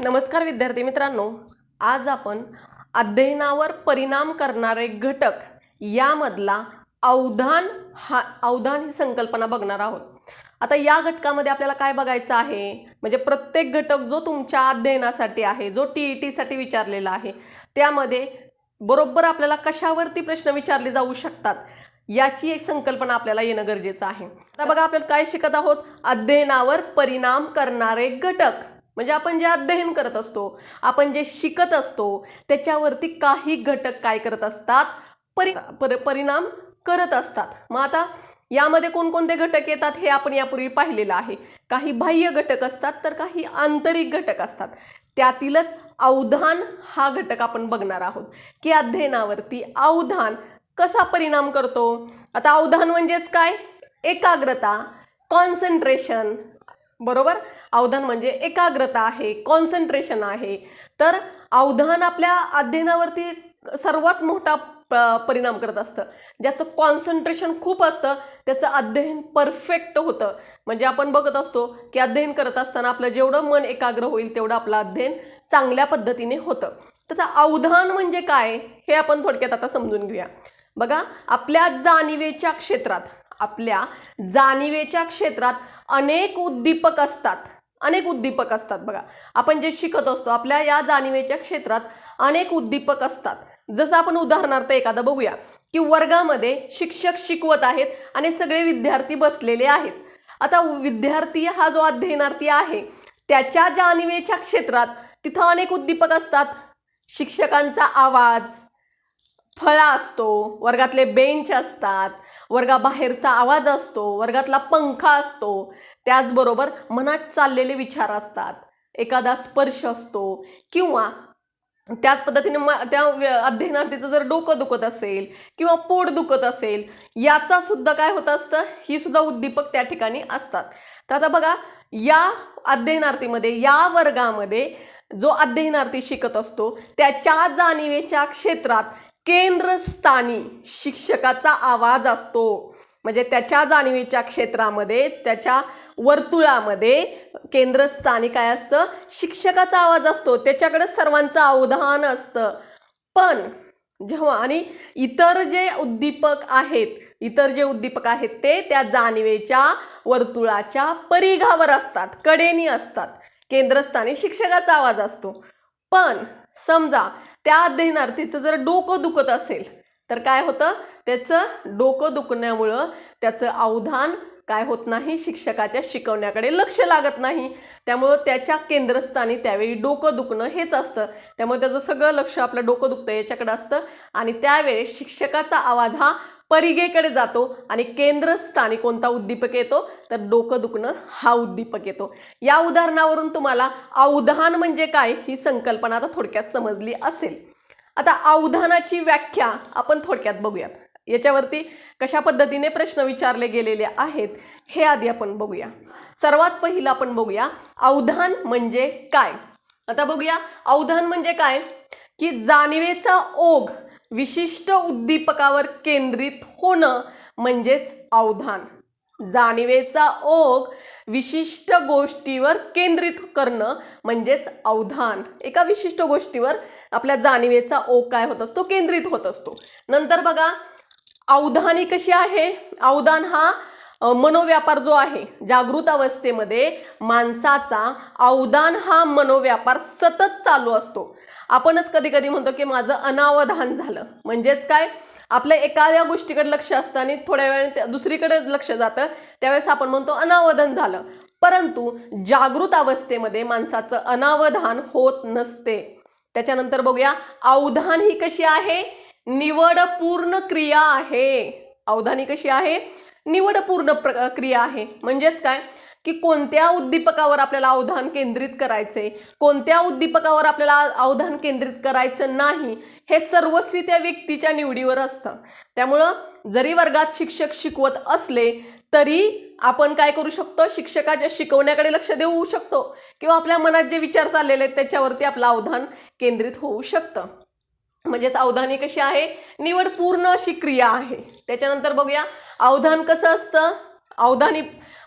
नमस्कार विद्यार्थी मित्रांनो, आज आपण अध्ययनावर परिणाम करणारे घटक यामधला अवधान ही संकल्पना बघणार आहोत। आता या घटकामध्ये आपल्याला काय बघायचं आहे, म्हणजे प्रत्येक घटक जो तुमच्या अध्ययनासाठी आहे, जो टीईटी साठी विचारलेला आहे, त्यामध्ये बरोबर आपल्याला कशावरती प्रश्न विचारले जाऊ शकतात याची एक संकल्पना आपल्याला येणं गरजेचं आहे। आता बघा, आपण काय शिकत आहोत, अध्ययनावर परिणाम करणारे घटक। म्हणजे आपण जे अध्ययन करत असतो, आपण जे शिकत असतो, त्याच्यावरती काही घटक काय करत असतात, परिणाम करत असतात। मग आता यामध्ये कोणकोणते घटक येतात हे आपण यापूर्वी पाहिलेलं आहे। काही बाह्य घटक असतात तर काही आंतरिक घटक असतात। त्यातीलच अवधान हा घटक आपण बघणार आहोत की अध्ययनावरती अवधान कसा परिणाम करतो। आता अवधान म्हणजेच काय, एकाग्रता, कॉन्सन्ट्रेशन, बरोबर। अवधान म्हणजे एकाग्रता आहे, कॉन्सन्ट्रेशन आहे। तर अवधान आपल्या अध्ययनावरती सर्वात मोठा परिणाम करत असतं। ज्याचं कॉन्सन्ट्रेशन खूप असतं त्याचं अध्ययन परफेक्ट होतं। म्हणजे आपण बघत असतो की अध्ययन करत असताना आपलं जेवढं मन एकाग्र होईल तेवढं आपलं अध्ययन चांगल्या पद्धतीने होतं। तर अवधान म्हणजे काय हे आपण थोडक्यात आता समजून घेऊया। बघा, आपल्या जाणीवेच्या क्षेत्रात अनेक उद्दीपक असतात। बघा, आपण जे शिकत असतो आपल्या या जाणीवेच्या क्षेत्रात अनेक उद्दीपक असतात। जसं आपण उदाहरणार्थ एखादा बघूया की वर्गामध्ये शिक्षक शिकवत आहेत आणि सगळे विद्यार्थी बसलेले आहेत। आता विद्यार्थी हा जो अध्ययनार्थी आहे त्याच्या जाणीवेच्या क्षेत्रात तिथं अनेक उद्दीपक असतात। शिक्षकांचा आवाज, फळा असतो, वर्गातले बेंच असतात, वर्गाबाहेरचा आवाज असतो, वर्गातला पंखा असतो, त्याचबरोबर मनात चाललेले विचार असतात, एखादा स्पर्श असतो, किंवा त्याच पद्धतीने त्या अध्ययनार्थीचं जर डोकं दुखत असेल किंवा पोट दुखत असेल याचा सुद्धा काय होत असतं, ही सुद्धा उद्दीपक त्या ठिकाणी असतात। तर आता बघा, या अध्ययनार्थीमध्ये, या वर्गामध्ये जो अध्ययनार्थी शिकत असतो त्याच्या जाणीवेच्या क्षेत्रात केंद्रस्थानी शिक्षकाचा आवाज असतो। म्हणजे त्याच्या जाणीवेच्या क्षेत्रामध्ये, त्याच्या वर्तुळामध्ये केंद्रस्थानी काय असतं, शिक्षकाचा आवाज असतो, त्याच्याकडे सर्वांचं अवधान असतं। पण जेव्हा आणि इतर जे उद्दीपक आहेत ते त्या जाणीवेच्या वर्तुळाच्या परिघावर असतात, कडेनी असतात, केंद्रस्थानी शिक्षकाचा आवाज असतो। पण समजा त्या अध्ययनार्थीचं जर डोकं दुखत असेल तर काय होतं, त्याचं डोकं दुखण्यामुळं त्याचं अवधान काय होत नाही, शिक्षकाच्या शिकवण्याकडे लक्ष लागत नाही। त्यामुळं त्याच्या केंद्रस्थानी त्यावेळी डोकं दुखणं हेच असतं। त्यामुळे त्याचं सगळं लक्ष आपलं डोकं दुखतं याच्याकडे असतं आणि त्यावेळेस शिक्षकाचा आवाज हा परिघेकडे जातो आणि केंद्रस्थानी कोणता उद्दीपक येतो तर डोकं दुखणं हा उद्दीपक येतो। या उदाहरणावरून तुम्हाला अवधान म्हणजे काय ही संकल्पना आता थोडक्यात समजली असेल। आता अवधानाची व्याख्या आपण थोडक्यात बघूयात। याच्यावरती कशा पद्धतीने प्रश्न विचारले गेलेले आहेत हे आधी आपण बघूया। सर्वात पहिलं आपण बघूया अवधान म्हणजे काय। आता बघूया, अवधान म्हणजे काय की जाणीवेचा ओघ विशिष्ट उद्दीपकावर केंद्रित होणं म्हणजेच अवधान। जाणीवेचा ओघ विशिष्ट गोष्टीवर केंद्रित करणं म्हणजेच अवधान। एका विशिष्ट गोष्टीवर आपल्या जाणीवेचा ओघ काय होत असतो, केंद्रित होत असतो। नंतर बघा, अवधानी कशी आहे, अवधान हा मनोव्यापार जो आहे, जागृत अवस्थेमध्ये माणसाचा अवधान हा मनोव्यापार सतत चालू असतो। आपणच कधी कधी म्हणतो की माझं अनावधान झालं, म्हणजेच काय, आपलं एखाद्या गोष्टीकडे लक्ष असतं आणि थोड्या वेळाने दुसरीकडे लक्ष जातं, त्यावेळेस आपण म्हणतो अनावधान झालं। परंतु जागृत अवस्थेमध्ये माणसाचं अनावधान होत नसते। त्याच्यानंतर बघूया, अवधान ही कशी आहे, निवडपूर्ण क्रिया आहे। अवधान ही कशी आहे, निवडपूर्ण क्रिया आहे। म्हणजेच काय की कोणत्या उद्दीपकावर आपल्याला अवधान केंद्रित करायचे, कोणत्या उद्दीपकावर आपल्याला अवधान केंद्रित करायचं नाही, हे सर्वस्वी त्या व्यक्तीच्या निवडीवर असतं। त्यामुळं जरी वर्गात शिक्षक शिकवत असले तरी आपण काय करू शकतो, शिक्षकाच्या शिकवण्याकडे लक्ष देऊ शकतो किंवा आपल्या मनात जे विचार चाललेले आहेत त्याच्यावरती आपलं अवधान केंद्रित होऊ शकतं। म्हणजेच अवधान ही कशी आहे, निवडपूर्ण अशी क्रिया आहे। त्याच्यानंतर बघूया, अवधान कसं असतं, अवधानी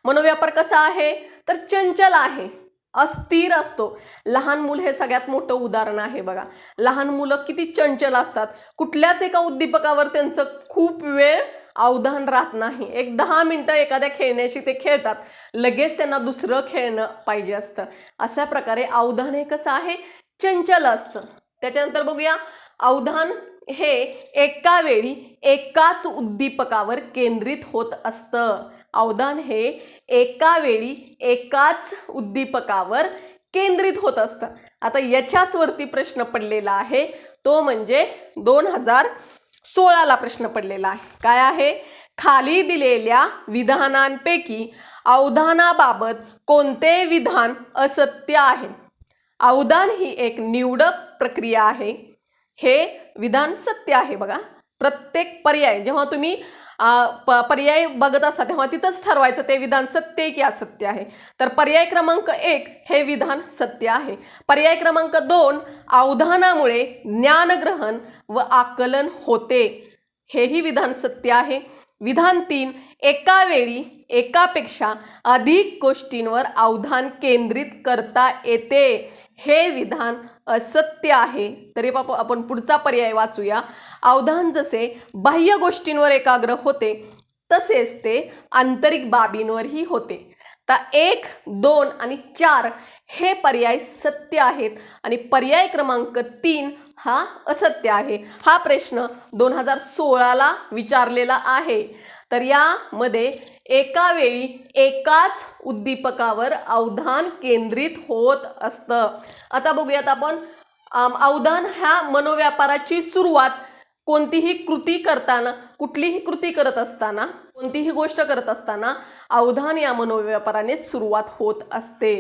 मनोव्यापार कसा आहे तर चंचल आहे। अस्थिर असतो. लहान मूल हे सगळ्यात मोठं उदाहरण आहे बघा. लहान मुलं किती चंचल असतात. कुठल्याच एका उद्दीपकावर त्यांचं खूप वेळ अवधान राहत नाही. एक 10 मिनिटं एखाद्या खेळण्याशी ते खेळतात, लगेच त्यांना दुसरं खेळणं पाहिजे असतं. अशा प्रकारे अवधान हे कसं आहे, चंचल असतं. त्याच्यानंतर बघूया, अवधान हे एका वेळी एकाच उद्दीपकावर केंद्रित होत असतं. अवधान हे एका वेळी एकाच उद्दीपकावर केंद्रित होत असतं. आता याच्याच वरती प्रश्न पडलेला आहे, तो म्हणजे 2016ला प्रश्न पडलेला आहे. काय आहे, खाली दिलेल्या विधानांपैकी अवधानाबाबत कोणते विधान असत्य आहे? अवधान ही एक निवडक प्रक्रिया आहे. हे विधान सत्य आहे बघा. प्रत्येक पर्याय जेव्हा तुम्ही पर्याय बघत असता तेव्हा तिथंच ठरवायचं ते विधान सत्य की असत्य आहे. तर पर्याय क्रमांक 1 हे विधान सत्य आहे. पर्याय क्रमांक 2, अवधानामुळे ज्ञानग्रहण व आकलन होते, हेही विधान सत्य आहे. विधान 3, एका वेळी एकापेक्षा अधिक गोष्टींवर अवधान केंद्रित करता येते, हे विधान असत्य आहे. तरी आपण पुढचा पर्याय वाचूया. अवधान जसे बाह्य गोष्टींवर एकाग्र होते तसेच ते आंतरिक बाबींवरही होते. तर 1, 2 आणि 4 हे पर्याय सत्य आहेत आणि पर्याय क्रमांक 3 हा असत्य आहे. हा प्रश्न 2016ला विचारलेला आहे. तर यामध्ये एका वेळी एकाच उद्दीपकावर अवधान केंद्रित होत असतं. आता बघूयात आपण, अवधान ह्या मनोव्यापाराची सुरुवात कोणतीही कृती करताना, कुठलीही कृती करत असताना, कोणतीही गोष्ट करत असताना अवधान या मनोव्यापारानेच सुरुवात होत असते.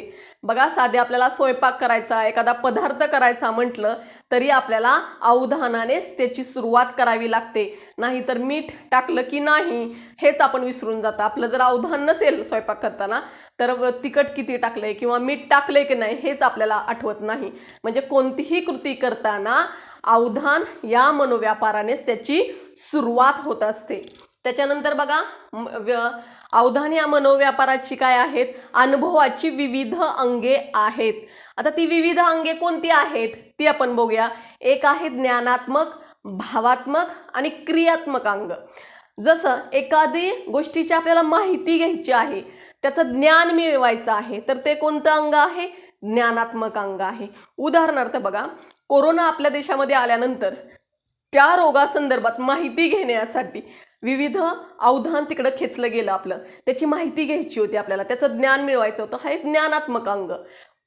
बघा, साधे आपल्याला स्वयंपाक करायचा, एखादा पदार्थ करायचा म्हटलं तरी आपल्याला अवधानानेच त्याची सुरुवात करावी लागते. नाहीतर मीठ टाकलं की नाही हेच आपण विसरून जातो. आपलं जर अवधान नसेल स्वयंपाक करताना तर तिखट किती टाकलंय किंवा मीठ टाकलंय की नाही हेच आपल्याला आठवत नाही. म्हणजे कोणतीही कृती करताना अवधान या मनोव्यापारानेच त्याची सुरुवात होत असते. त्याच्यानंतर बघा, अवधान या मनोव्यापाराची काय आहेत, अनुभवाची विविध अंगे आहेत. आता ती विविध अंगे कोणती आहेत ती आपण बघूया. एक आहे ज्ञानात्मक, भावात्मक आणि क्रियात्मक अंग. जसं एखादी गोष्टीची आपल्याला माहिती घ्यायची आहे, त्याचं ज्ञान मिळवायचं आहे, तर ते कोणतं अंग आहे, ज्ञानात्मक अंग आहे. उदाहरणार्थ बघा, कोरोना आपल्या देशामध्ये आल्यानंतर त्या रोगासंदर्भात माहिती घेण्यासाठी विविध अवधान तिकडं खेचलं गेलं. आपलं त्याची माहिती घ्यायची होती आपल्याला, त्याचं ज्ञान मिळवायचं होतं. हा एक ज्ञानात्मक अंग.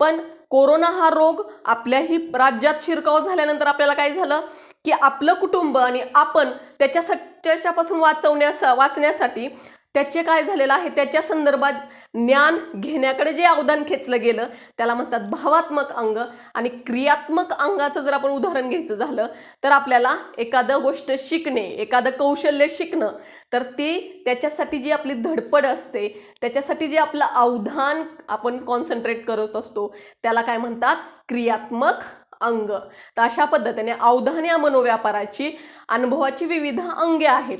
पण कोरोना हा रोग आपल्याही राज्यात शिरकाव झाल्यानंतर आपल्याला काय झालं की आपलं कुटुंब आणि आपण त्याच्यापासून वाचण्यासाठी त्याचे काय झालेलं आहे, त्याच्या संदर्भात ज्ञान घेण्याकडे जे अवधान खेचलं गेलं त्याला म्हणतात भावात्मक अंग. आणि क्रियात्मक अंगाचं जर आपण उदाहरण घ्यायचं झालं तर आपल्याला एखादं गोष्ट शिकणे, एखादं कौशल्य शिकणं, तर ती त्याच्यासाठी जी आपली धडपड असते, त्याच्यासाठी जे आपलं अवधान आपण कॉन्सन्ट्रेट करत असतो त्याला काय म्हणतात, क्रियात्मक अंग. तर अशा पद्धतीने अवधान या मनोव्यापाराची अनुभवाची विविध अंगे आहेत.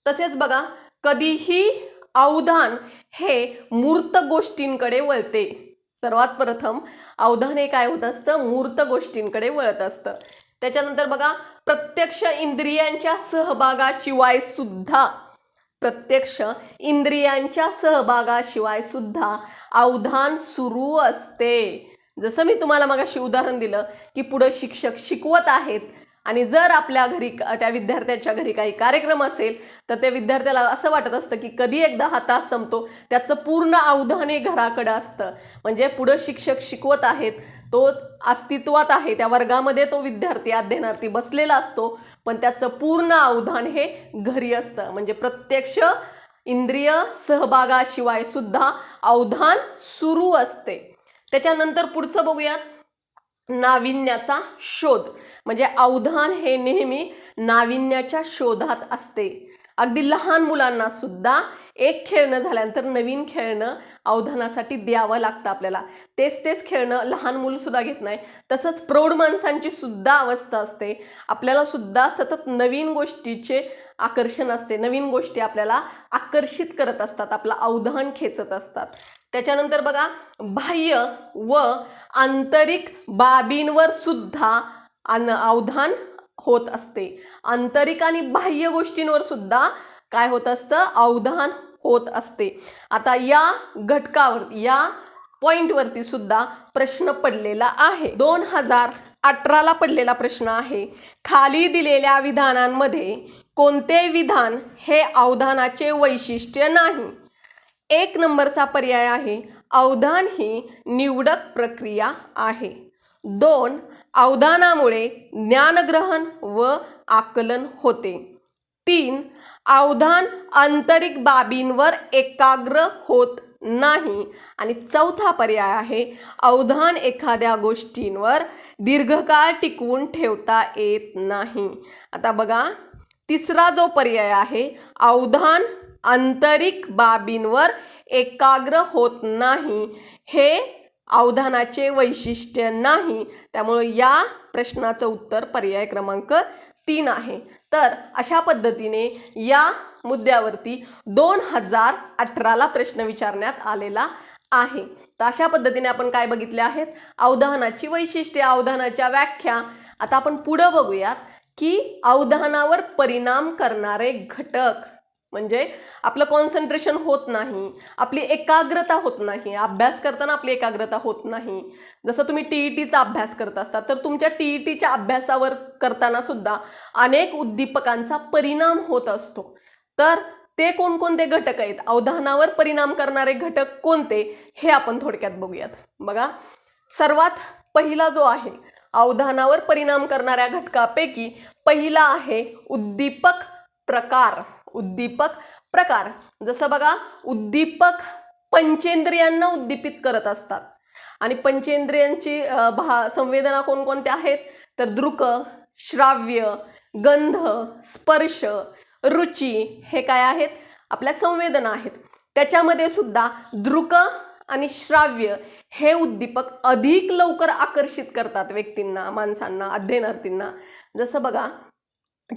तसेच बघा, कधीही अवधान हे मूर्त गोष्टींकडे वळते. सर्वात प्रथम अवधान हे काय होत असतं, मूर्त गोष्टींकडे वळत असतं. त्याच्यानंतर बघा, प्रत्यक्ष इंद्रियांच्या सहभागाशिवाय सुद्धा अवधान सुरू असते. जसं मी तुम्हाला मगाशी उदाहरण दिलं की पुढे शिक्षक शिकवत आहेत आणि जर आपल्या घरी त्या विद्यार्थ्याच्या घरी काही कार्यक्रम असेल तर त्या विद्यार्थ्याला असं वाटत असतं की कधी एकदा हा तास संपतो, त्याचं पूर्ण अवधान हे घराकडे असतं. म्हणजे पुढे शिक्षक शिकवत आहेत, तो अस्तित्वात आहे, त्या वर्गामध्ये तो विद्यार्थी अध्ययनार्थी बसलेला असतो, पण त्याचं पूर्ण अवधान हे घरी असतं. म्हणजे प्रत्यक्ष इंद्रिय सहभागाशिवाय सुद्धा अवधान सुरू असते. त्याच्यानंतर पुढचं बघूयात, नाविन्याचा शोध. म्हणजे अवधान हे नेहमी नाविन्याच्या शोधात असते. अगदी लहान मुलांना सुद्धा एक खेळणं झाल्यानंतर नवीन खेळणं अवधानासाठी द्यावं लागतं आपल्याला. तेच खेळणं लहान मूल सुद्धा घेत नाही. तसंच प्रौढ माणसांची सुद्धा अवस्था असते. आपल्याला सुद्धा सतत नवीन गोष्टीचे आकर्षण असते. नवीन गोष्टी आपल्याला आकर्षित करत असतात, आपलं अवधान खेचत असतात. त्याच्यानंतर बघा, बाह्य व आंतरिक बाबींवर सुद्धा अवधान होत असते. आंतरिक आणि बाह्य गोष्टींवर सुद्धा काय होत असतं, अवधान होत असते. आता या घटकावर, या पॉइंटवरती सुद्धा प्रश्न पडलेला आहे. 2018ला पडलेला प्रश्न आहे, खाली दिलेल्या विधानांमध्ये कोणते विधान हे अवधानाचे वैशिष्ट्य नाही? 1 नंबरचा पर्याय आहे, अवधान ही निवडक प्रक्रिया आहे. 2, अवधानामुळे ज्ञानग्रहण व आकलन होते. 3, अवधान आंतरिक बाबींवर एकाग्र होत नाही. आणि 4था पर्याय आहे, अवधान एखाद्या गोष्टींवर दीर्घकाळ टिकवून ठेवता येत नाही. आता बघा, तिसरा जो पर्याय आहे, अवधान आंतरिक बाबींवर एकाग्र होत नाही, हे अवधानाचे वैशिष्ट्य नाही. त्यामुळे या प्रश्नाचं उत्तर पर्याय क्रमांक 3 आहे. तर अशा पद्धतीने या मुद्द्यावरती 2018ला प्रश्न विचारण्यात आलेला आहे. तर अशा पद्धतीने आपण काय बघितले आहेत, अवधानाची वैशिष्ट्ये, अवधानाच्या व्याख्या. आता आपण पुढे बघूयात की अवधानावर परिणाम करणारे घटक, म्हणजे आपलं कॉन्सन्ट्रेशन होत नाही, आपली एकाग्रता होत नाही, अभ्यास करताना आपली एकाग्रता होत नाही. जसं तुम्ही TETचा अभ्यास करत असता, तर तुमच्या TETच्या अभ्यासावर करताना सुद्धा अनेक उद्दीपकांचा परिणाम होत असतो. तर ते कोणकोणते घटक आहेत, अवधानावर परिणाम करणारे घटक कोणते, हे आपण थोडक्यात बघूयात. बघा, सर्वात पहिला जो आहे अवधानावर परिणाम करणाऱ्या घटकापैकी पहिला आहे उद्दीपक प्रकार. उद्दीपक प्रकार, जसं बघा, उद्दीपक पंचेंद्रियांना उद्दीपित करत असतात. आणि पंचेंद्रियांची संवेदना कोणकोणत्या आहेत, तर दृक, श्राव्य, गंध, स्पर्श, रुची, हे काय आहेत, आपल्या संवेदना आहेत. त्याच्यामध्ये सुद्धा दृक आणि श्राव्य हे उद्दीपक अधिक लवकर आकर्षित करतात व्यक्तींना, माणसांना, अध्ययनार्थींना. जसं बघा,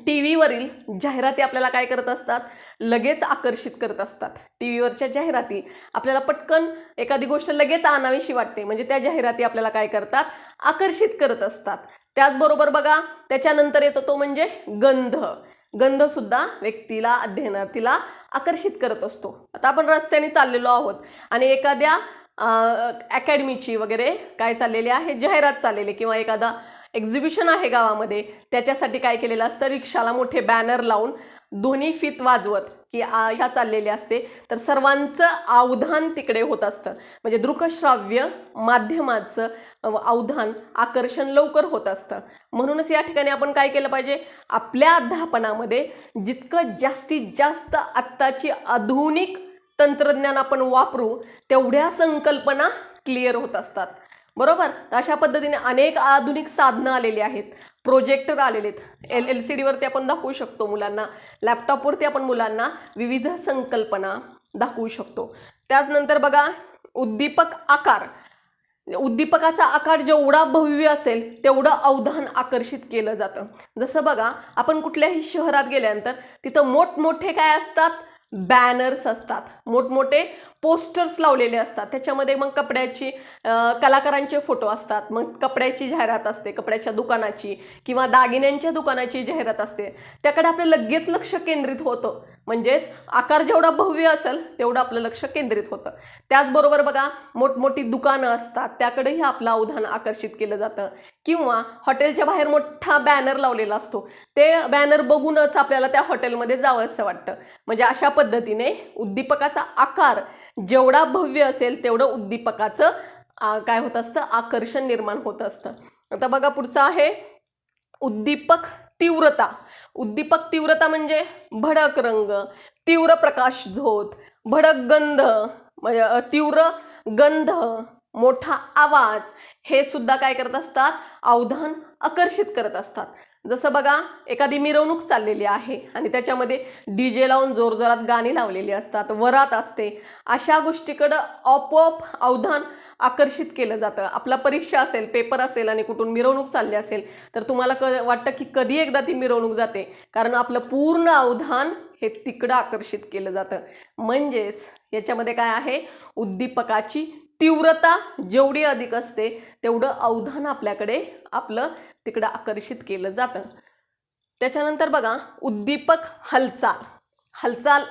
टीव्हीवरील जाहिराती आपल्याला काय करत असतात, लगेच आकर्षित करत असतात. टीव्हीवरच्या जाहिराती आपल्याला पटकन एखादी गोष्ट लगेच आणावीशी वाटते, म्हणजे त्या जाहिराती आपल्याला काय करतात, आकर्षित करत असतात. त्याचबरोबर बघा, त्याच्यानंतर येतो तो म्हणजे गंध. गंध सुद्धा व्यक्तीला, अध्ययनार्थीला आकर्षित करत असतो. आता आपण रस्त्याने चाललेलो आहोत आणि एखाद्या अकॅडमीची वगैरे काय चाललेली आहे, जाहिरात चाललेली, किंवा एखादा एक्झिबिशन आहे गावामध्ये, त्याच्यासाठी काय केलेलं असतं, रिक्षाला मोठे बॅनर लावून ध्वनी फीत वाजवत की आशा चाललेली असते. तर सर्वांचं अवधान तिकडे होत असतं, म्हणजे दृकश्राव्य माध्यमाचं अवधान, आकर्षण लवकर होत असतं. म्हणूनच या ठिकाणी आपण काय केलं पाहिजे, आपल्या अध्यापनामध्ये जितकं जास्तीत जास्त आत्ताची आधुनिक तंत्रज्ञान आपण वापरू, तेवढ्या संकल्पना क्लिअर होत असतात. बरोबर. तर अशा पद्धतीने अनेक आधुनिक साधनं आलेली आहेत, प्रोजेक्टर आलेले आहेत. LCD वरती आपण दाखवू शकतो मुलांना, लॅपटॉपवरती आपण मुलांना विविध संकल्पना दाखवू शकतो. त्यानंतर बघा, उद्दीपक आकार. उद्दीपकाचा आकार जेवढा भव्य असेल तेवढं अवधान आकर्षित केलं जातं. जसं बघा, आपण कुठल्याही शहरात गेल्यानंतर तिथं मोठमोठे काय असतात, बॅनर्स असतात, मोठमोठे पोस्टर्स लावलेले असतात. त्याच्यामध्ये मग कपड्याची, कलाकारांचे फोटो असतात, मग कपड्याची जाहिरात असते, कपड्याच्या दुकानाची किंवा दागिन्यांच्या दुकानाची जाहिरात असते. त्याकडे आपलं लगेच लक्ष केंद्रित होतं, म्हणजेच आकार जेवढा भव्य असेल तेवढं आपलं लक्ष केंद्रित होतं. त्याचबरोबर बघा, मोठमोठी दुकानं असतात, त्याकडेही आपलं अवधान आकर्षित केलं जातं. किंवा हॉटेलच्या बाहेर मोठा बॅनर लावलेला असतो, ते बॅनर बघूनच आपल्याला त्या हॉटेलमध्ये जावंसं वाटतं. म्हणजे अशा पद्धतीने उद्दीपकाचा आकार जेवढा भव्य असेल तेवढं उद्दीपकाचं काय होत असतं, आकर्षण निर्माण होत असतं. आता बघा, पुढचं आहे उद्दीपक तीव्रता. उद्दीपक तीव्रता म्हणजे भडक रंग, तीव्र प्रकाश झोत, भडक गंध, तीव्र गंध, मोठा आवाज, हे सुद्धा काय करत असतात, अवधान आकर्षित करत असतात. जसं बघा एखादी मिरवणूक चाललेली आहे आणि त्याच्यामध्ये डीजे लावून जोरजोरात गाणी लावलेली असतात, वरात असते, अशा गोष्टीकडं आपोआप अवधान आकर्षित केलं जातं. आपला परीक्षा असेल, पेपर असेल आणि कुठून मिरवणूक चालली असेल तर तुम्हाला वाटतं की कधी एकदा ती मिरवणूक जाते, कारण आपलं पूर्ण अवधान हे तिकडं आकर्षित केलं जातं. म्हणजेच याच्यामध्ये काय आहे, उद्दीपकाची तीव्रता जेवढी अधिक असते तेवढं अवधान आपल्याकडे आपलं तिकडं आकर्षित केलं जातं. त्याच्यानंतर बघा उद्दीपक हालचाल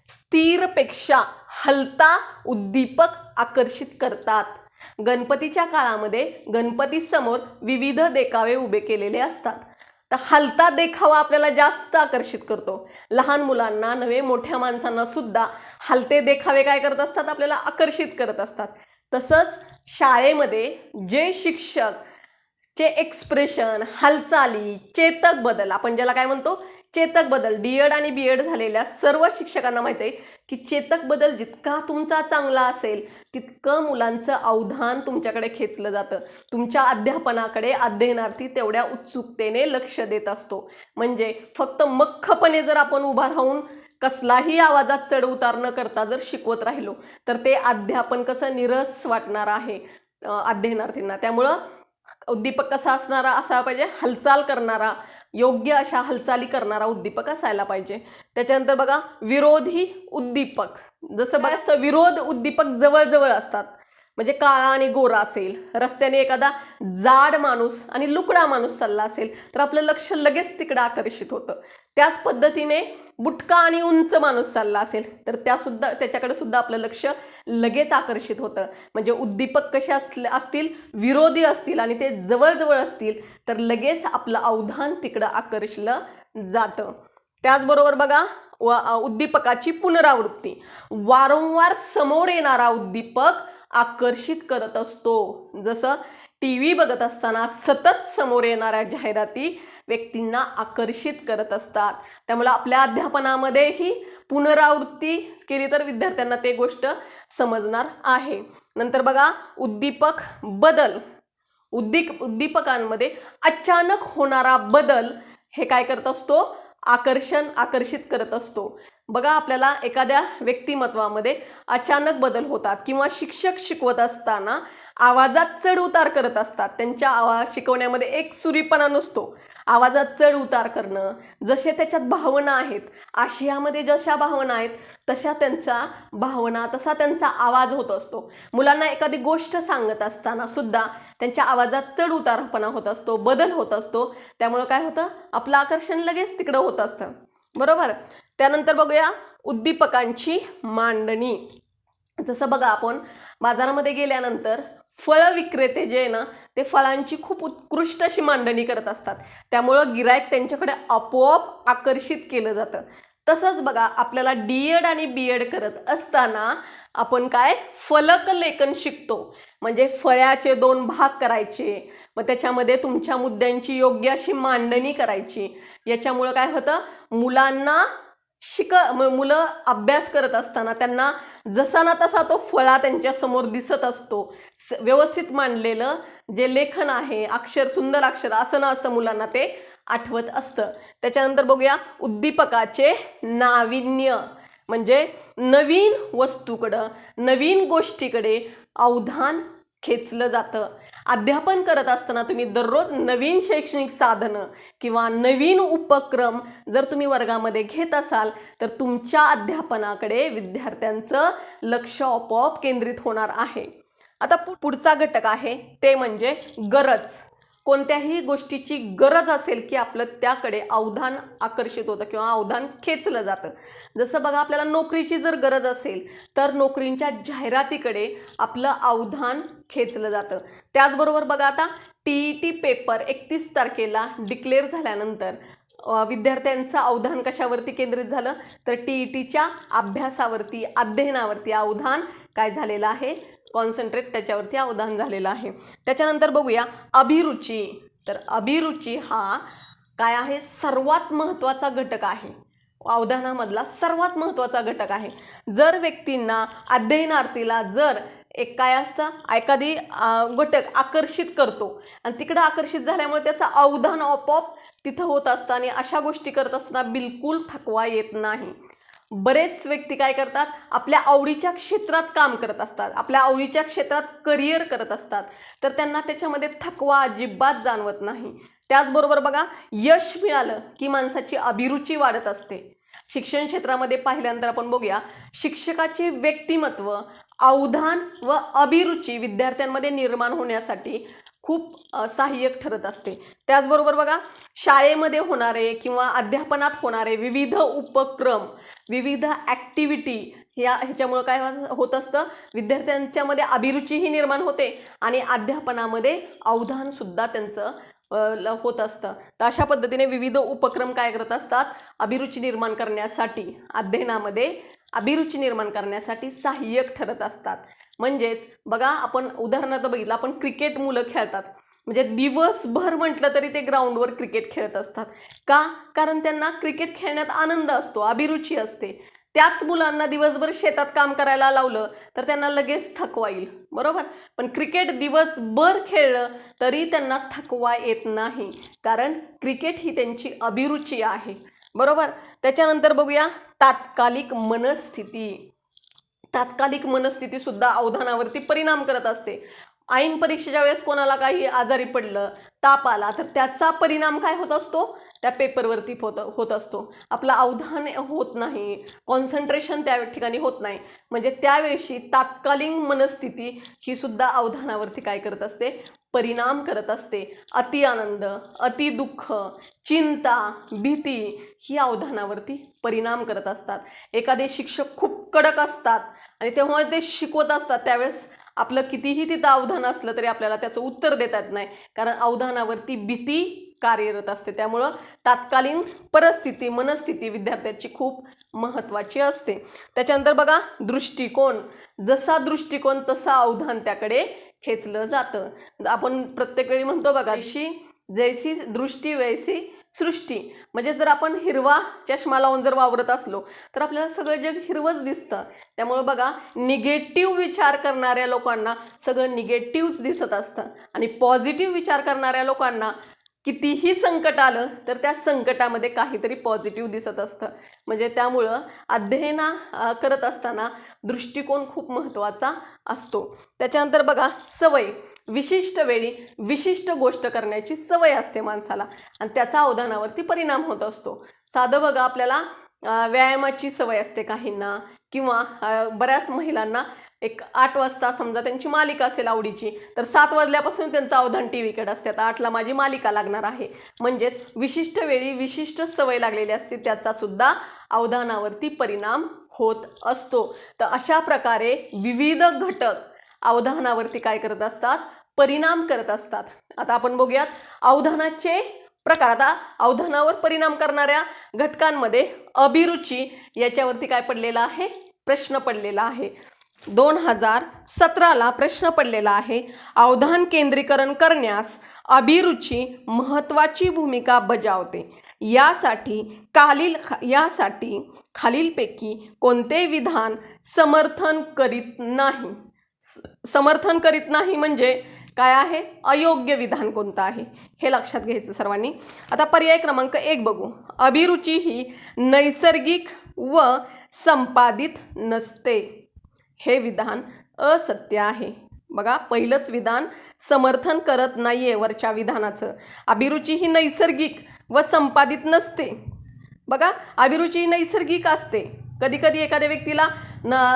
स्थिरपेक्षा हलता उद्दीपक आकर्षित करतात. गणपतीच्या काळामध्ये गणपती समोर विविध देखावे उभे केलेले असतात, तर हलता देखावा आपल्याला जास्त आकर्षित करतो. लहान मुलांना नव्हे मोठ्या माणसांना सुद्धा हलते देखावे काय करत असतात, आपल्याला आकर्षित करत असतात. तसंच शाळेमध्ये जे शिक्षक चे एक्सप्रेशन, हालचाली, चेतक बदल, आपण ज्याला काय म्हणतो चेतक बदल, डीएड आणि बीएड झालेल्या सर्व शिक्षकांना माहिती आहे की चेतक बदल जितका तुमचा चांगला असेल तितकं मुलांचं अवधान तुमच्याकडे खेचलं जातं. तुमच्या अध्यापनाकडे अध्ययनार्थी तेवढ्या उत्सुकतेने लक्ष देत असतो. म्हणजे फक्त मख्खपणे जर आपण उभा राहून कसलाही आवाजात चढ उतार न करता जर शिकवत राहिलो तर ते अध्यापन कसं निरस वाटणार आहे अध्ययनार्थींना. त्यामुळं उद्दीपक कसा असणारा असायला पाहिजे, हालचाल करणारा, योग्य अशा हालचाली करणारा उद्दीपक असायला पाहिजे. त्याच्यानंतर बघा विरोधी उद्दीपक, जसं बघा विरोध उद्दीपक जवळजवळ असतात. म्हणजे काळा आणि गोरा असेल, रस्त्याने एखादा जाड माणूस आणि लुकडा माणूस चालला असेल तर आपलं लक्ष लगेच तिकडे आकर्षित होतं. त्याच पद्धतीने बुटका आणि उंच माणूस चालला असेल तर त्याच्याकडे सुद्धा आपलं लक्ष लगेच आकर्षित होतं. म्हणजे उद्दीपक कसे असतील, विरोधी असतील आणि ते जवळजवळ असतील तर लगेच आपलं अवधान तिकडं आकर्षलं जातं. त्याचबरोबर बघा उद्दीपकाची पुनरावृत्ती, वारंवार समोर येणारा उद्दीपक आकर्षित करत असतो. जसं टीव्ही बघत असताना सतत समोर येणाऱ्या जाहिराती व्यक्तींना आकर्षित करत असतात. त्यामुळे आपल्या अध्यापनामध्येही पुनरावृत्ती केली तर विद्यार्थ्यांना ते गोष्ट समजणार आहे. नंतर बघा उद्दीपक बदल, उद्दीपकांमध्ये अचानक होणारा बदल हे काय करत असतो, आकर्षित करत असतो. बघा आपल्याला एखाद्या व्यक्तिमत्वामध्ये अचानक बदल होतात किंवा शिक्षक शिकवत असताना आवाजात चढ उतार करत असतात. त्यांच्या शिकवण्यामध्ये एक सुरीपणा नसतो, आवाजात चढ उतार करणं, जसे त्याच्यात भावना आहेत, आशयामध्ये जशा भावना आहेत तशा त्यांच्या भावना, तसा त्यांचा आवाज होत असतो. मुलांना एखादी गोष्ट सांगत असताना सुद्धा त्यांच्या आवाजात चढ उतारपणा होत असतो, बदल होत असतो. त्यामुळे काय होतं, आपलं आकर्षण लगेच तिकडं होत असतं. बरोबर. त्यानंतर बघूया उद्दीपकांची मांडणी. जसं बघा आपण बाजारामध्ये गेल्यानंतर फळ विक्रेते जे आहे ना ते फळांची खूप उत्कृष्ट अशी मांडणी करत असतात. त्यामुळं गिराईक त्यांच्याकडे आपोआप आकर्षित केलं जातं. तसंच बघा आपल्याला डीएड आणि बीएड करत असताना आपण काय फलक लेखन शिकतो. म्हणजे फळ्याचे 2 भाग करायचे, मग त्याच्यामध्ये तुमच्या मुद्द्यांची योग्य अशी मांडणी करायची. याच्यामुळं काय होतं, मुलांना मुलं अभ्यास करत असताना त्यांना जसा ना तसा तो फळा त्यांच्या समोर दिसत असतो. व्यवस्थित मांडलेलं जे लेखन आहे, अक्षर, सुंदर अक्षर, असं ना असं मुलांना ते आठवत असतं. त्याच्यानंतर बघूया उद्दीपकाचे नाविन्य, म्हणजे नवीन वस्तूकडं, नवीन गोष्टीकडे अवधान खेचलं जातं. अध्यापन करत असताना तुम्ही दररोज नवीन शैक्षणिक साधनं किंवा नवीन उपक्रम जर तुम्ही वर्गामध्ये घेत असाल तर तुमच्या अध्यापनाकडे विद्यार्थ्यांचं लक्ष आपोआप केंद्रित होणार आहे. आता पुढचा घटक आहे ते म्हणजे गरज. कोणत्याही गोष्टीची गरज असेल की आपलं त्याकडे अवधान आकर्षित होतं किंवा अवधान खेचलं जातं. जसं बघा आपल्याला नोकरीची जर गरज असेल तर नोकरींच्या जाहिरातीकडे आपलं अवधान खेचलं जातं. त्याचबरोबर बघा आता TET पेपर 31 तारखेला डिक्लेअर झाल्यानंतर विद्यार्थ्यांचं अवधान कशावरती केंद्रित झालं तर TETच्या अभ्यासावरती, अध्ययनावरती अवधान काय झालेलं आहे, कॉन्सन्ट्रेट त्याच्यावरती अवधान झालेलं आहे. त्याच्यानंतर बघूया अभिरुची. तर अभिरुची हा काय आहे, सर्वात महत्त्वाचा घटक आहे, अवधानामधला सर्वात महत्त्वाचा घटक आहे. जर व्यक्तींना, अध्ययनार्थीला जर एक काय असतं, एखादी घटक आकर्षित करतो आणि तिकडं आकर्षित झाल्यामुळे त्याचं अवधान आपोआप तिथं होत असतं आणि अशा गोष्टी करत असताना बिलकुल थकवा येत नाही. बरेच व्यक्ती काय करतात, आपल्या आवडीच्या क्षेत्रात काम करत असतात, आपल्या आवडीच्या क्षेत्रात करिअर करत असतात, तर त्यांना त्याच्यामध्ये थकवा अजिबात जाणवत नाही. त्याचबरोबर बघा, यश मिळालं की माणसाची अभिरुची वाढत असते. शिक्षण क्षेत्रामध्ये पाहिल्यानंतर आपण बघूया, शिक्षकाचे व्यक्तिमत्व, अवधान व अभिरुची विद्यार्थ्यांमध्ये निर्माण होण्यासाठी खूप सहाय्यक ठरत असते. त्याचबरोबर बघा, शाळेमध्ये होणारे किंवा अध्यापनात होणारे विविध उपक्रम, विविध ॲक्टिव्हिटी ह्याच्यामुळं काय होत असतं, विद्यार्थ्यांच्यामध्ये अभिरुचीही निर्माण होते आणि अध्यापनामध्ये अवधानसुद्धा त्यांचं होत असतं. तर अशा पद्धतीने विविध उपक्रम काय करत असतात, अभिरुची निर्माण करण्यासाठी, अध्ययनामध्ये अभिरुची निर्माण करण्यासाठी सहाय्यक ठरत असतात. म्हणजेच बघा, आपण उदाहरणार्थ बघितलं, आपण क्रिकेट मुलं खेळतात, म्हणजे दिवसभर म्हटलं तरी ते ग्राउंडवर क्रिकेट खेळत असतात. का? कारण त्यांना क्रिकेट खेळण्यात आनंद असतो, अभिरुची असते. त्याच मुलांना दिवसभर शेतात काम करायला लावलं तर त्यांना लगेच थकवा येईल, बरोबर. पण क्रिकेट दिवसभर खेळलं तरी त्यांना थकवा येत नाही, कारण क्रिकेट ही त्यांची अभिरुची आहे, बरोबर. त्याच्यानंतर बघूया, तात्कालिक मनस्थिती. तात्कालिक मनस्थिती सुद्धा अवधानावरती परिणाम करत असते. ऐन परीक्षेच्या वेळेस कोणाला काही आजारी पडलं, ताप आला, तर त्याचा परिणाम काय होत असतो, त्या पेपरवरती होत असतो. आपलं अवधान होत नाही, कॉन्सन्ट्रेशन त्या ठिकाणी होत नाही. म्हणजे त्यावेळी तात्कालिक मनस्थिती ही सुद्धा अवधानावरती काय करत असते, परिणाम करत असते. अति आनंद, अति दुःख, चिंता, भीती ही अवधानावरती परिणाम करत असतात. एखादे शिक्षक खूप कडक असतात आणि तेव्हा ते शिकवत असतात, त्यावेळेस आपलं कितीही तिथं अवधान असलं तरी आपल्याला त्याचं उत्तर देता येत नाही, कारण अवधानावरती भीती कार्यरत असते. त्यामुळं तात्कालीन परिस्थिती, मनस्थिती विद्यार्थ्याची खूप महत्त्वाची असते. त्याच्यानंतर बघा, दृष्टिकोन. जसा दृष्टिकोन तसा अवधान त्याकडे खेचलं जातं. आपण प्रत्येक वेळी म्हणतो बघा, जैसी दृष्टी वैसी सृष्टी. म्हणजे जर आपण हिरवा चष्मा लावून जर वावरत असलो तर आपल्याला सगळं जग हिरवंच दिसतं. त्यामुळे बघा, निगेटिव्ह विचार करणाऱ्या लोकांना सगळं निगेटिव्हच दिसत असतं आणि पॉझिटिव्ह विचार करणाऱ्या लोकांना कितीही संकट आलं तर त्या संकटामध्ये काहीतरी पॉझिटिव्ह दिसत असतं. म्हणजे त्यामुळं अध्ययन करत असताना दृष्टिकोन खूप महत्त्वाचा असतो. त्याच्यानंतर बघा, सवय. विशिष्ट वेळी विशिष्ट गोष्ट करण्याची सवय असते माणसाला आणि त्याचा अवधानावरती परिणाम होत असतो. साधं बघा, आपल्याला व्यायामाची सवय असते काहींना, किंवा बऱ्याच महिलांना एक 8 वाजता समजा त्यांची मालिका असेल आवडीची, तर 7 वाजल्यापासून त्यांचं अवधान टीव्हीकडे असते. आता 8ला माझी मालिका लागणार आहे. म्हणजेच विशिष्ट वेळी विशिष्ट सवय लागलेली असते, त्याचा सुद्धा अवधानावरती परिणाम होत असतो. तर अशा प्रकारे विविध घटक अवधानावरती काय करत असतात, परिणाम करत असतात. आता आपण बघूयात अवधानाचे प्रकार. आता अवधानावर परिणाम करणाऱ्या घटकांमध्ये अभिरुची याच्यावरती काय पडलेला आहे, प्रश्न पडलेला आहे. 2017ला प्रश्न पडलेला आहे, अवधान केंद्रीकरण करण्यास अभिरुची महत्त्वाची भूमिका बजावते. यासाठी खालीलपैकी कोणते विधान समर्थन करीत नाही. समर्थन करीत नाही म्हणजे काय आहे, अयोग्य विधान कोणतं आहे हे लक्षात घ्यायचं सर्वांनी. आता पर्याय क्रमांक 1 बघू. अभिरुची ही नैसर्गिक व संपादित नसते. हे विधान असत्य आहे. बघा, पहिलंच विधान समर्थन करत नाहीये वरच्या विधानाचं. अभिरुची ही नैसर्गिक व संपादित नसते. बघा, अभिरुची नैसर्गिक असते. कधी कधी एखाद्या व्यक्तीला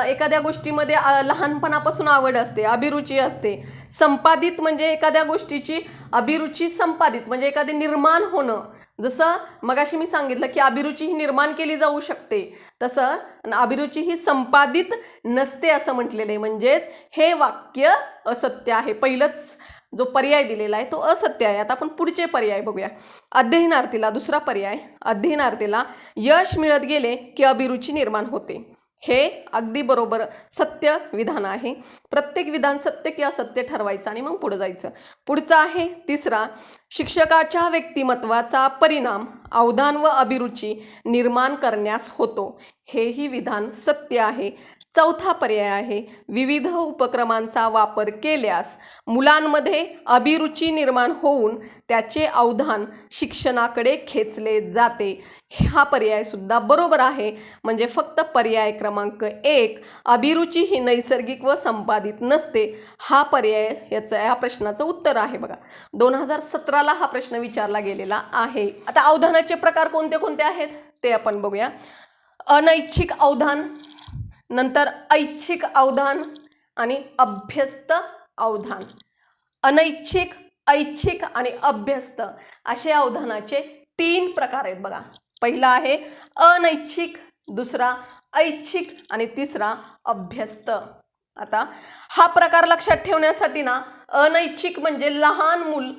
एखाद्या गोष्टीमध्ये लहानपणापासून आवड असते, अभिरुची असते. संपादित म्हणजे एखाद्या गोष्टीची अभिरुची संपादित म्हणजे एखादे निर्माण होणं. जसं मगाशी मी सांगितलं की अभिरुची ही निर्माण केली जाऊ शकते, तसं अभिरुची ही संपादित नसते असं म्हटलेलं आहे. म्हणजेच हे वाक्य असत्य आहे. पहिलंच जो पर्याय दिलेला आहे तो असत्य आहे. आता आपण पुढचे पर्याय बघूया. अध्ययनार्थीला, दुसरा पर्याय, अध्ययनार्थीला यश मिळत गेले की अभिरुची निर्माण होते. हे अगदी बरोबर सत्य विधान आहे. प्रत्येक विधान सत्य की असत्य ठरवायचं आणि मग पुढे जायचं. पुढचा आहे तिसरा, शिक्षकाच्या व्यक्तिमत्वाचा परिणाम अवधान व अभिरुची निर्माण करण्यास होतो. हेही विधान सत्य आहे. चौथा पर्याय आहे विविध उपक्रमांचा वापर केल्यास मुलांमध्ये अभिरुची निर्माण होऊन त्याचे अवधान शिक्षणाकडे खेचले जाते. हा पर्याय सुद्धा बरोबर आहे. म्हणजे फक्त पर्याय क्रमांक 1 अभिरुची ही नैसर्गिक व संपादित नसते हा पर्याय या प्रश्नाचं उत्तर आहे. बघा 2017ला हा प्रश्न विचारला गेलेला आहे. आता अवधानाचे प्रकार कोणते कोणते आहेत ते आपण बघूया. अनैच्छिक अवधान, नंतर ऐच्छिक अवधान आणि अभ्यस्त अवधान. अनैच्छिक, ऐच्छिक आणि अभ्यस्त असे अवधानाचे 3 प्रकार आहेत. बघा पहिला आहे अनैच्छिक, दुसरा ऐच्छिक आणि तिसरा अभ्यस्त. आता हा प्रकार लक्षात ठेवण्यासाठी ना, अनैच्छिक म्हणजे लहान मूल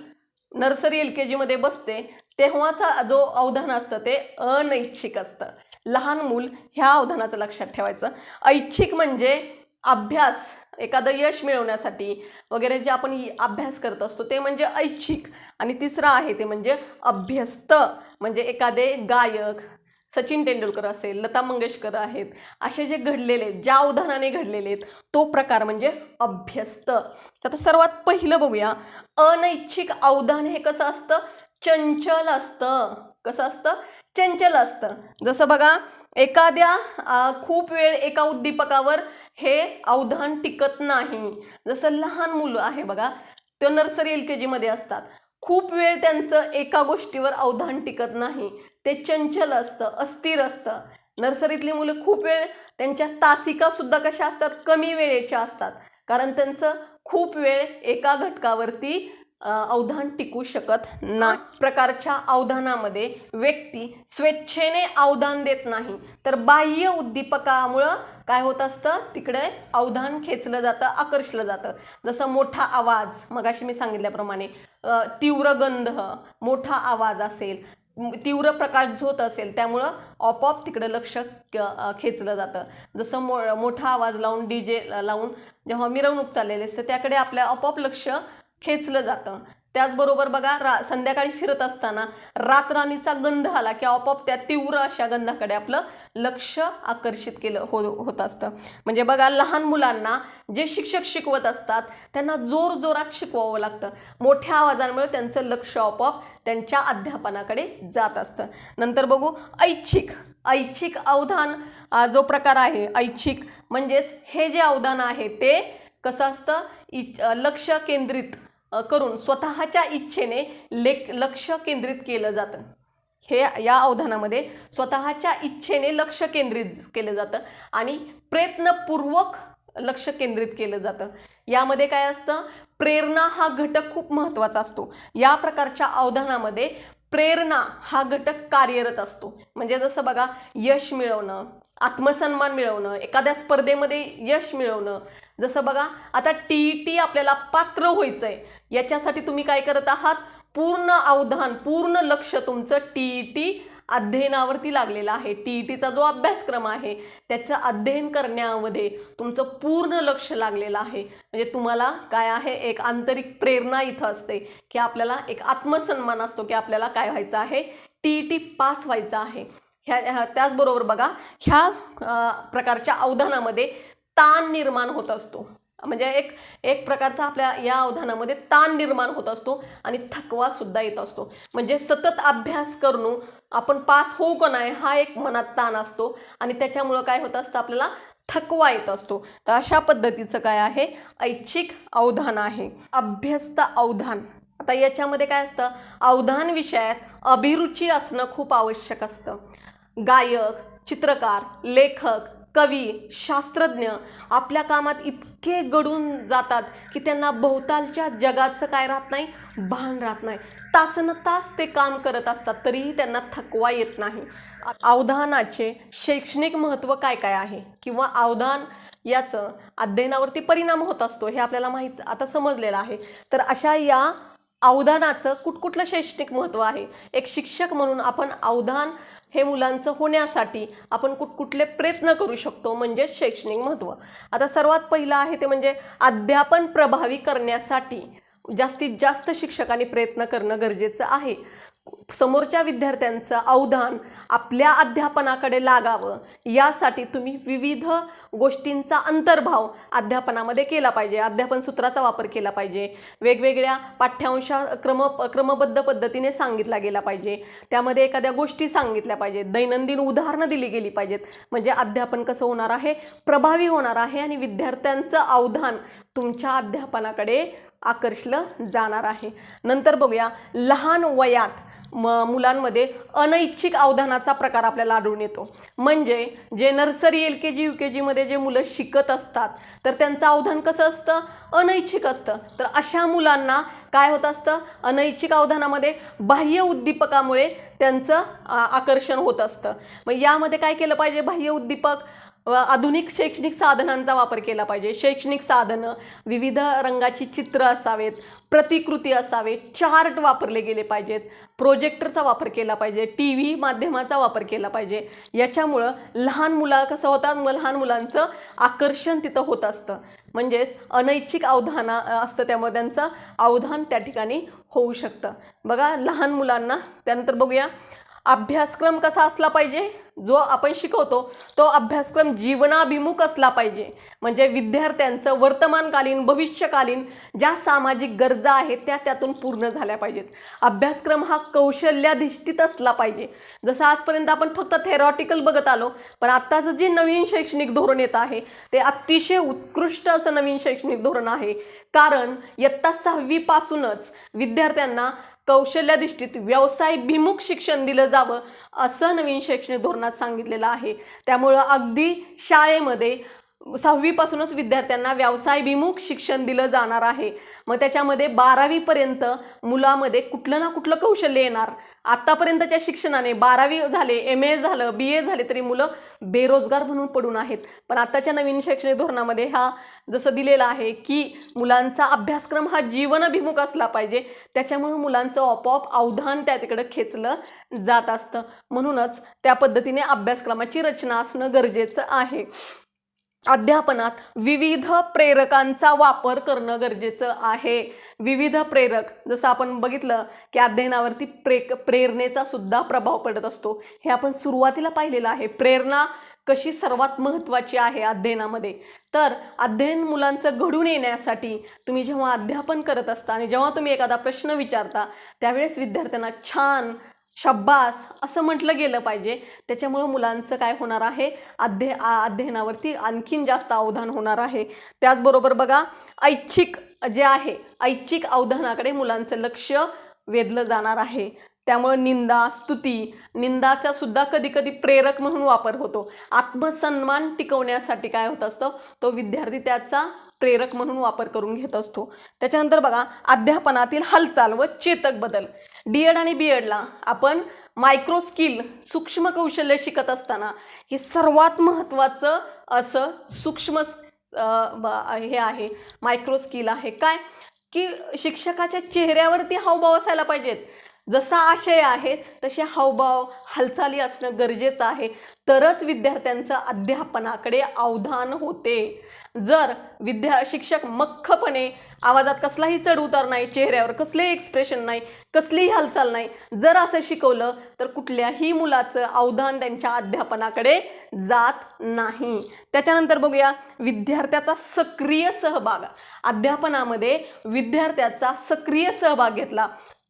नर्सरी LKG मध्ये बसते तेव्हाचा जो अवधान असतं ते अनैच्छिक असतं. लहान मूल ह्या अवधानाचं लक्षात ठेवायचं. ऐच्छिक म्हणजे अभ्यास, एखादं यश मिळवण्यासाठी वगैरे जे आपण अभ्यास करत असतो ते म्हणजे ऐच्छिक. आणि तिसरं आहे ते म्हणजे अभ्यस्त, म्हणजे एखादे गायक सचिन तेंडुलकर असेल, लता मंगेशकर आहेत, असे जे घडलेले आहेत, ज्या अवधानाने घडलेले आहेत तो प्रकार म्हणजे अभ्यस्त. आता सर्वात पहिलं बघूया. अनैच्छिक अवधान हे कसं असतं? चंचल असतं. कसं असतं? चंचल असतं. जसं बघा एखाद्या खूप वेळ एका उद्दीपकावर हे अवधान टिकत नाही. जसं लहान मुलं आहे बघा, ते नर्सरी LKG मध्ये असतात, खूप वेळ त्यांचं एका गोष्टीवर अवधान टिकत नाही, ते चंचल असतं, अस्थिर असतं. नर्सरीतली मुलं खूप वेळ त्यांच्या तासिका सुद्धा कशा असतात? कमी वेळेच्या असतात, कारण त्यांचं खूप वेळ एका घटकावरती अवधान टिकू शकत नाही. प्रकारच्या अवधानामध्ये व्यक्ती स्वेच्छेने अवधान देत नाही, तर बाह्य उद्दीपकामुळं काय होत असतं? तिकडे अवधान खेचलं जातं, आकर्षलं जातं. जसं मोठा आवाज, मगाशी मी सांगितल्याप्रमाणे तीव्र गंध, मोठा आवाज असेल, तीव्र प्रकाश झोत असेल, त्यामुळं आपोआप तिकडे लक्ष खेचलं जातं. जसं मोठा आवाज लावून DJ लावून जेव्हा मिरवणूक चाललेली असते त्याकडे आपल्या आपोआप लक्ष खेचलं जातं. त्याचबरोबर बघा संध्याकाळी फिरत असताना रातराणीचा गंध आला की आपोआप त्या तीव्र अशा गंधाकडे आपलं लक्ष आकर्षित केलं होत असतं. म्हणजे बघा लहान मुलांना जे शिक्षक शिकवत असतात त्यांना जोर जोरात शिकवावं लागतं. मोठ्या आवाजांमुळे त्यांचं लक्ष आपोआप त्यांच्या अध्यापनाकडे जात असतं. नंतर बघू ऐच्छिक. ऐच्छिक अवधान जो प्रकार आहे ऐच्छिक म्हणजेच हे जे अवधान आहे ते कसं असतं? लक्ष केंद्रित करून स्वतःच्या इच्छेने लक्ष केंद्रित केलं जातं. हे या अवधानामध्ये स्वतःच्या इच्छेने लक्ष केंद्रित केलं जातं आणि प्रयत्नपूर्वक लक्ष केंद्रित केलं जातं. यामध्ये काय असतं? प्रेरणा हा घटक खूप महत्त्वाचा असतो. या प्रकारच्या अवधानामध्ये प्रेरणा हा घटक कार्यरत असतो. म्हणजे जसं बघा यश मिळवणं, आत्मसन्मान मिळवणं, एखाद्या स्पर्धेमध्ये यश मिळवणं. जसं बघा आता TET आपल्याला पात्र व्हायचंय, याच्यासाठी तुम्ही काय करत आहात? पूर्ण अवधान, पूर्ण लक्ष तुमचं TET अध्ययनावरती लागलेलं आहे. TETचा जो अभ्यासक्रम आहे त्याचं अध्ययन करण्यामध्ये तुमचं पूर्ण लक्ष लागलेलं आहे. म्हणजे तुम्हाला काय आहे? एक आंतरिक प्रेरणा इथं असते की आपल्याला एक आत्मसन्मान असतो की आपल्याला काय व्हायचं आहे? TET पास व्हायचं आहे. त्याचबरोबर बघा ह्या प्रकारच्या अवधानामध्ये ताण निर्माण होत असतो. म्हणजे एक प्रकारचा आपल्या या अवधानामध्ये ताण निर्माण होत असतो आणि थकवा सुद्धा येत असतो. म्हणजे सतत अभ्यास करून आपण पास होऊ का नाही हा एक मनात ताण असतो आणि त्याच्यामुळं काय होत असतं? आपल्याला थकवा येत असतो. तर अशा पद्धतीचं काय आहे? ऐच्छिक अवधान आहे. अभ्यस्त अवधान. आता याच्यामध्ये काय असतं? अवधान विषयात अभिरुची असणं खूप आवश्यक असतं. गायक, चित्रकार, लेखक, कवी, शास्त्रज्ञ आपल्या कामात इतके गढून जातात की त्यांना भोवतालच्या जगाचं काय राहत नाही? भान राहत नाही. तासनतास ते काम करत असतात तरीही त्यांना थकवा येत नाही. अवधानाचे शैक्षणिक महत्त्व काय काय आहे किंवा अवधान याचं अध्ययनावरती परिणाम होत असतो हे आपल्याला माहीत आता समजलेलं आहे. तर अशा या अवधानाचं कुठकुठलं शैक्षणिक महत्त्व आहे? एक शिक्षक म्हणून आपण अवधान हे मुलांचं होण्यासाठी आपण कुठले प्रयत्न करू शकतो म्हणजे शैक्षणिक महत्त्व. आता सर्वात पहिलं आहे ते म्हणजे अध्यापन प्रभावी करण्यासाठी जास्तीत जास्त शिक्षकांनी प्रयत्न करणं गरजेचं आहे. समोरच्या विद्यार्थ्यांचं अवधान आपल्या अध्यापनाकडे लागावं यासाठी तुम्ही विविध गोष्टींचा अंतर्भाव अध्यापनामध्ये केला पाहिजे, अध्यापन सूत्राचा वापर केला पाहिजे, वेगवेगळ्या पाठ्यांशा क्रमबद्ध पद्धतीने सांगितला गेला पाहिजे, त्यामध्ये एखाद्या गोष्टी सांगितल्या पाहिजेत, दैनंदिन उदाहरणं दिली गेली पाहिजेत, म्हणजे अध्यापन कसं होणार आहे, प्रभावी होणार आहे आणि विद्यार्थ्यांचं अवधान तुमच्या अध्यापनाकडे आकर्षलं जाणार आहे. नंतर बघूया, लहान वयात मुलांमध्ये अनैच्छिक अवधानाचा प्रकार आपल्याला आढळून येतो. म्हणजे जे नर्सरी LKG UKG मध्ये जे मुलं शिकत असतात तर त्यांचं अवधान कसं असतं, अनैच्छिक असतं. तर अशा मुलांना काय होत असतं, अनैच्छिक अवधानामध्ये बाह्य उद्दीपकामुळे त्यांचं आकर्षण होत असतं. मग यामध्ये काय केलं पाहिजे, बाह्य उद्दीपक, आधुनिक शैक्षणिक साधनांचा वापर केला पाहिजे. शैक्षणिक साधनं, विविध रंगाची चित्र असावेत, प्रतिकृती असावेत, चार्ट वापरले गेले पाहिजेत, प्रोजेक्टरचा वापर केला पाहिजे, TV माध्यमाचा वापर केला पाहिजे. याच्यामुळं लहान मुलं कसं होतात, लहान मुलांचं आकर्षण तिथं होत असतं. म्हणजेच अनैच्छिक अवधान असतं, त्यामुळे त्यांचं अवधान त्या ठिकाणी होऊ शकतं. बघा लहान मुलांना. त्यानंतर बघूया, अभ्यासक्रम कसा असला पाहिजे, जो आपण शिकवतो तो अभ्यासक्रम जीवनाभिमुख असला पाहिजे. म्हणजे विद्यार्थ्यांचं वर्तमानकालीन भविष्यकालीन ज्या सामाजिक गरजा आहेत त्या त्यातून पूर्ण झाल्या पाहिजेत. अभ्यासक्रम हा कौशल्याधिष्ठित असला पाहिजे. जसं आजपर्यंत आपण फक्त थेरॉटिकल बघत आलो, पण आत्ताचं जे नवीन शैक्षणिक धोरण येत आहे ते अतिशय उत्कृष्ट असं नवीन शैक्षणिक धोरण आहे. कारण इयत्ता 6वी पासूनच विद्यार्थ्यांना कौशल्याधिष्ठित व्यवसायभिमुख शिक्षण दिलं जावं असं नवीन शैक्षणिक धोरणात सांगितलेलं आहे. त्यामुळं अगदी शाळेमध्ये 6वी पासूनच विद्यार्थ्यांना व्यवसायभिमुख शिक्षण दिलं जाणार आहे. मग त्याच्यामध्ये 12वी पर्यंत मुलामध्ये कुठलं ना कुठलं कौशल्य येणार. आतापर्यंतच्या शिक्षणाने 12वी झाले, MA झालं, BA झाले तरी मुलं बेरोजगार म्हणून पडून आहेत. पण आताच्या नवीन शैक्षणिक धोरणामध्ये हा जसं दिलेलं आहे की मुलांचा अभ्यासक्रम हा जीवनाभिमुख असला पाहिजे, त्याच्यामुळे मुलांचं आपोआप अवधान त्या तिकडं खेचलं जात असतं. म्हणूनच त्या पद्धतीने अभ्यासक्रमाची रचना असणं गरजेचं आहे. अध्यापनात विविध प्रेरकांचा वापर करणं गरजेचं आहे. विविध प्रेरक, जसं आपण बघितलं की अध्ययनावरती प्रेरणेचा सुद्धा प्रभाव पडत असतो. हे आपण सुरुवातीला पाहिलेलं आहे. प्रेरणा कशी सर्वात महत्त्वाची आहे अध्ययनामध्ये. तर अध्ययन मुलांचं घडून येण्यासाठी तुम्ही जेव्हा अध्यापन करत असता आणि जेव्हा तुम्ही एखादा प्रश्न विचारता त्यावेळेस विद्यार्थ्यांना छान, शब्बास असं म्हटलं गेलं पाहिजे. त्याच्यामुळे मुलांचं काय होणार आहे, अध्ययनावरती आणखीन जास्त अवधान होणार आहे. त्याचबरोबर बघा, ऐच्छिक जे आहे, ऐच्छिक अवधानाकडे मुलांचं लक्ष वेधलं जाणार आहे. त्यामुळे निंदा, स्तुती, निंदाचा सुद्धा कधी कधी प्रेरक म्हणून वापर होतो. आत्मसन्मान टिकवण्यासाठी काय होत असतं, तो विद्यार्थी त्याचा प्रेरक म्हणून वापर करून घेत असतो. त्याच्यानंतर बघा, अध्यापनातील हालचाल व चेतक बदल. D.Ed आणि B.Edला आपण मायक्रो स्किल, सूक्ष्म कौशल्य शिकत असताना हे सर्वात महत्त्वाचं असं सूक्ष्म हे आहे, मायक्रो स्किल आहे. काय की शिक्षकाच्या चेहऱ्यावरती हावभाव असायला पाहिजेत. जसा आशय आहे तसे हावभाव, हालचाली असणं गरजेचं आहे. तरच विद्यार्थ्यांचं अध्यापनाकडे अवधान होते. जर शिक्षक मख्खपणे आवाजात कसलाही चढ उतार नाही, चेहऱ्यावर कसलेही एक्सप्रेशन नाही, कसलीही हालचाल नाही, जर असं शिकवलं तर कुठल्याही मुलाचं अवधान त्यांच्या अध्यापनाकडे जात नाही. त्याच्यानंतर बघूया, विद्यार्थ्याचा सक्रिय सहभाग. अध्यापनामध्ये विद्यार्थ्याचा सक्रिय सहभाग घेतला,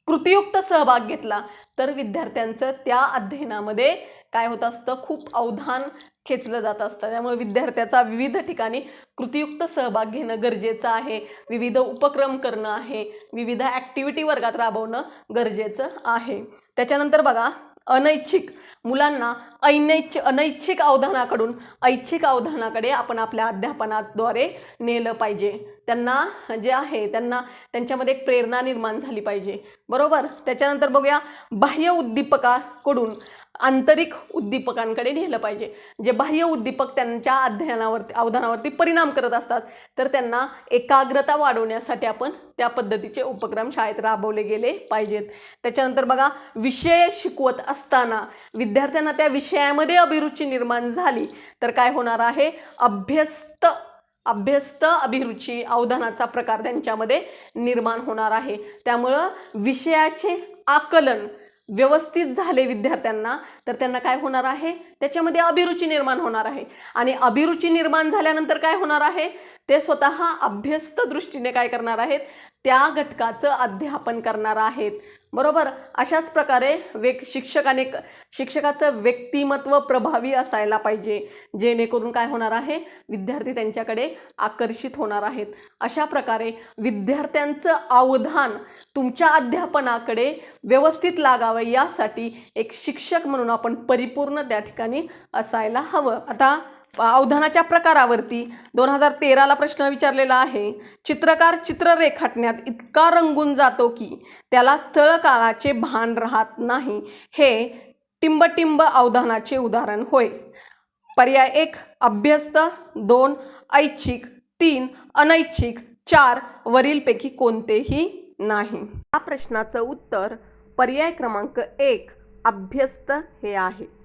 कृतीयुक्त सहभाग घेतला तर विद्यार्थ्यांचं त्या अध्ययनामध्ये काय होत असतं, खूप अवधान खेचलं जात असतं. त्यामुळे विद्यार्थ्याचा विविध ठिकाणी कृतीयुक्त सहभाग घेणं गरजेचं आहे. विविध उपक्रम करणं आहे, विविध ॲक्टिव्हिटी वर्गात राबवणं गरजेचं आहे. त्याच्यानंतर बघा, अनैच्छिक मुलांना अनैच्छिक अवधानाकडून ऐच्छिक अवधानाकडे आपण आपल्या अध्यापनाद्वारे नेलं पाहिजे. त्यांना जे आहे त्यांच्यामध्ये एक प्रेरणा निर्माण झाली पाहिजे. बरोबर. त्याच्यानंतर बघूया, बाह्य उद्दीपकाकडून आंतरिक उद्दीपकांकडे नेलं पाहिजे. जे बाह्य उद्दीपक त्यांच्या अवधानावरती परिणाम करत असतात तर त्यांना एकाग्रता वाढवण्यासाठी आपण त्या पद्धतीचे उपक्रम शाळेत राबवले गेले पाहिजेत. त्याच्यानंतर बघा, विषय शिकवत असताना विद्यार्थ्यांना त्या विषयामध्ये अभिरुची निर्माण झाली तर काय होणार आहे, अभ्यस्त अभिरुची अवधानाचा प्रकार त्यांच्यामध्ये निर्माण होणार आहे. त्यामुळं विषयाचे आकलन व्यवस्थित झाले विद्यार्थ्यांना तर त्यांना काय होणार आहे, त्याच्यामध्ये अभिरुची निर्माण होणार आहे. आणि अभिरुची निर्माण झाल्यानंतर काय होणार आहे, ते स्वतः अभ्यस्त दृष्टीने काय करणार आहेत, त्या घटकाचं अध्यापन करणार आहेत. बरोबर. अशाच प्रकारे शिक्षकाचं व्यक्तिमत्व प्रभावी असायला पाहिजे, जेणेकरून काय होणार आहे, विद्यार्थी त्यांच्याकडे आकर्षित होणार आहेत. अशा प्रकारे विद्यार्थ्यांचं अवधान तुमच्या अध्यापनाकडे व्यवस्थित लागावं यासाठी एक शिक्षक म्हणून आपण परिपूर्ण त्या ठिकाणी असायला हवं. आता अवधानाच्या प्रकारावरती 2013ला प्रश्न विचारलेला आहे. चित्रकार चित्र रेखाटण्यात इतका रंगून जातो की त्याला स्थळ काळाचे भान राहत नाही. हे टिंबटिंब अवधानाचे उदाहरण होय. पर्याय 1 अभ्यस्त, 2 ऐच्छिक, 3 अनैच्छिक, 4 वरीलपैकी कोणतेही नाही. या प्रश्नाचं उत्तर पर्याय क्रमांक 1 अभ्यस्त हे आहे.